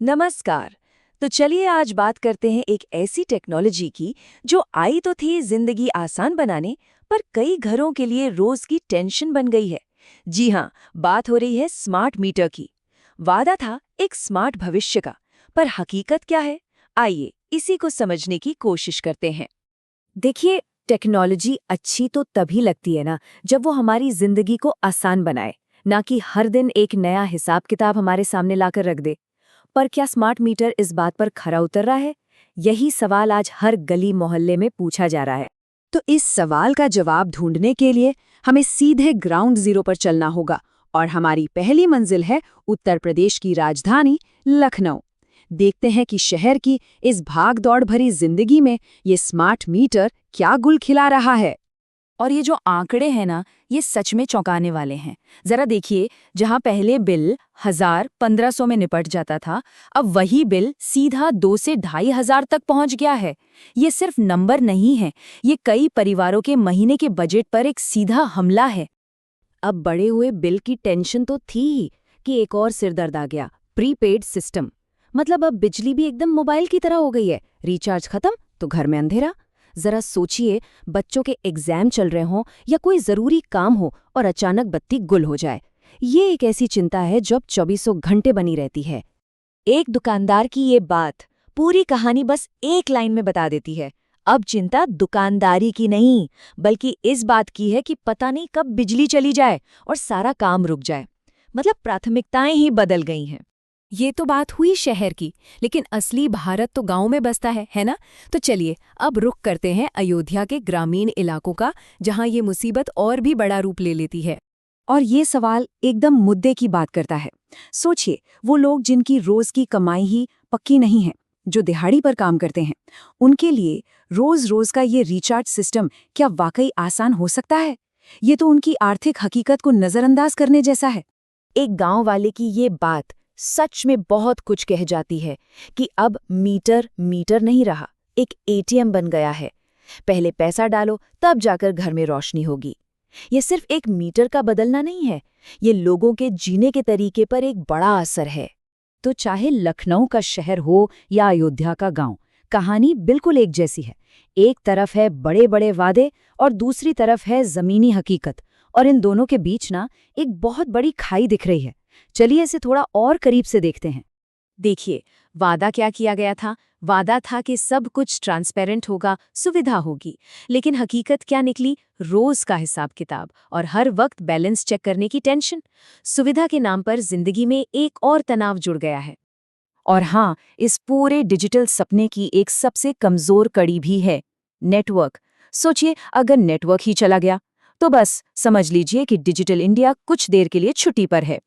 नमस्कार। तो चलिए आज बात करते हैं एक ऐसी टेक्नोलॉजी की जो आई तो थी जिंदगी आसान बनाने, पर कई घरों के लिए रोज की टेंशन बन गई है। जी हाँ, बात हो रही है स्मार्ट मीटर की। वादा था एक स्मार्ट भविष्य का, पर हकीकत क्या है? आइए इसी को समझने की कोशिश करते हैं। देखिए, टेक्नोलॉजी अच्छी तो तभी लगती है ना जब वो हमारी जिंदगी को आसान बनाए, ना कि हर दिन एक नया हिसाब किताब हमारे सामने लाकर रख दे। पर क्या स्मार्ट मीटर इस बात पर खरा उतर रहा है? यही सवाल आज हर गली मोहल्ले में पूछा जा रहा है। तो इस सवाल का जवाब ढूंढने के लिए हमें सीधे ग्राउंड जीरो पर चलना होगा, और हमारी पहली मंजिल है उत्तर प्रदेश की राजधानी लखनऊ। देखते हैं कि शहर की इस भाग दौड़ भरी जिंदगी में ये स्मार्ट मीटर क्या गुल खिला रहा है। और ये जो आंकड़े हैं ना, ये सच में चौंकाने वाले हैं। जरा देखिए, जहां पहले बिल 1000-1500 में निपट जाता था, अब वही बिल सीधा 2 से 2500 तक पहुंच गया है। ये सिर्फ नंबर नहीं है, ये कई परिवारों के महीने के बजट पर एक सीधा हमला है। अब बढ़े हुए बिल की टेंशन तो थी ही कि एक और सिरदर्द आ गया, प्रीपेड सिस्टम। मतलब अब बिजली भी एकदम मोबाइल की तरह हो गई है। रिचार्ज खत्म तो घर में अंधेरा। जरा सोचिए, बच्चों के एग्जाम चल रहे हों या कोई जरूरी काम हो और अचानक बत्ती गुल हो जाए। ये एक ऐसी चिंता है जो अब 24 घंटे बनी रहती है। एक दुकानदार की ये बात पूरी कहानी बस एक लाइन में बता देती है। अब चिंता दुकानदारी की नहीं, बल्कि इस बात की है कि पता नहीं कब बिजली चली जाए और सारा काम रुक जाए। मतलब प्राथमिकताएं ही बदल गई हैं। ये तो बात हुई शहर की, लेकिन असली भारत तो गांव में बसता है ना? तो चलिए अब रुख करते हैं अयोध्या के ग्रामीण इलाकों का, जहां ये मुसीबत और भी बड़ा रूप ले लेती है। और ये सवाल एकदम मुद्दे की बात करता है। सोचिए, वो लोग जिनकी रोज की कमाई ही पक्की नहीं है, जो दिहाड़ी पर काम करते हैं, उनके लिए रोज रोज का ये रिचार्ज सिस्टम क्या वाकई आसान हो सकता है? ये तो उनकी आर्थिक हकीकत को नजरअंदाज करने जैसा है। एक गांव वाले की ये बात सच में बहुत कुछ कह जाती है कि अब मीटर मीटर नहीं रहा, एक एटीएम बन गया है। पहले पैसा डालो तब जाकर घर में रोशनी होगी। ये सिर्फ एक मीटर का बदलना नहीं है, ये लोगों के जीने के तरीके पर एक बड़ा असर है। तो चाहे लखनऊ का शहर हो या अयोध्या का गांव, कहानी बिल्कुल एक जैसी है। एक तरफ है बड़े बड़े वादे और दूसरी तरफ है जमीनी हकीकत, और इन दोनों के बीच ना एक बहुत बड़ी खाई दिख रही है। चलिए इसे थोड़ा और करीब से देखते हैं। देखिए, वादा क्या किया गया था? वादा था कि सब कुछ ट्रांसपेरेंट होगा, सुविधा होगी। लेकिन हकीकत क्या निकली? रोज का हिसाब किताब और हर वक्त बैलेंस चेक करने की टेंशन। सुविधा के नाम पर जिंदगी में एक और तनाव जुड़ गया है। और हाँ, इस पूरे डिजिटल सपने की एक सबसे कमजोर कड़ी भी है, नेटवर्क। सोचिए, अगर नेटवर्क ही चला गया तो बस समझ लीजिए कि डिजिटल इंडिया कुछ देर के लिए छुट्टी पर है।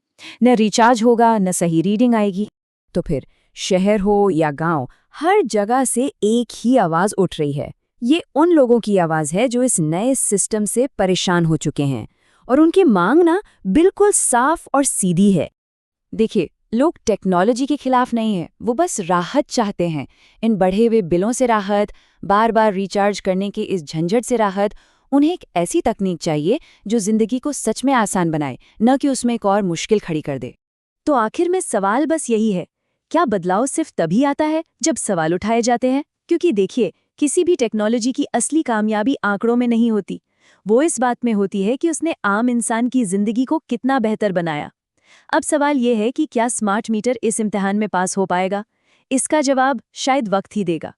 न रिचार्ज होगा, न सही रीडिंग आएगी। तो फिर शहर हो या गांव, हर जगह से एक ही आवाज उठ रही है। ये उन लोगों की आवाज है जो इस नए सिस्टम से परेशान हो चुके हैं, और उनकी मांग ना बिल्कुल साफ और सीधी है। देखिए, लोग टेक्नोलॉजी के खिलाफ नहीं है, वो बस राहत चाहते हैं। इन बढ़े हुए बिलों से राहत, बार बार रिचार्ज करने के इस झंझट से राहत। उन्हें एक ऐसी तकनीक चाहिए जो जिंदगी को सच में आसान बनाए, न कि उसमें एक और मुश्किल खड़ी कर दे। तो आखिर में सवाल बस यही है, क्या बदलाव सिर्फ तभी आता है जब सवाल उठाए जाते हैं? क्योंकि देखिए, किसी भी टेक्नोलॉजी की असली कामयाबी आंकड़ों में नहीं होती, वो इस बात में होती है कि उसने आम इंसान की जिंदगी को कितना बेहतर बनाया। अब सवाल ये है कि क्या स्मार्ट मीटर इस इम्तिहान में पास हो पाएगा? इसका जवाब शायद वक्त ही देगा।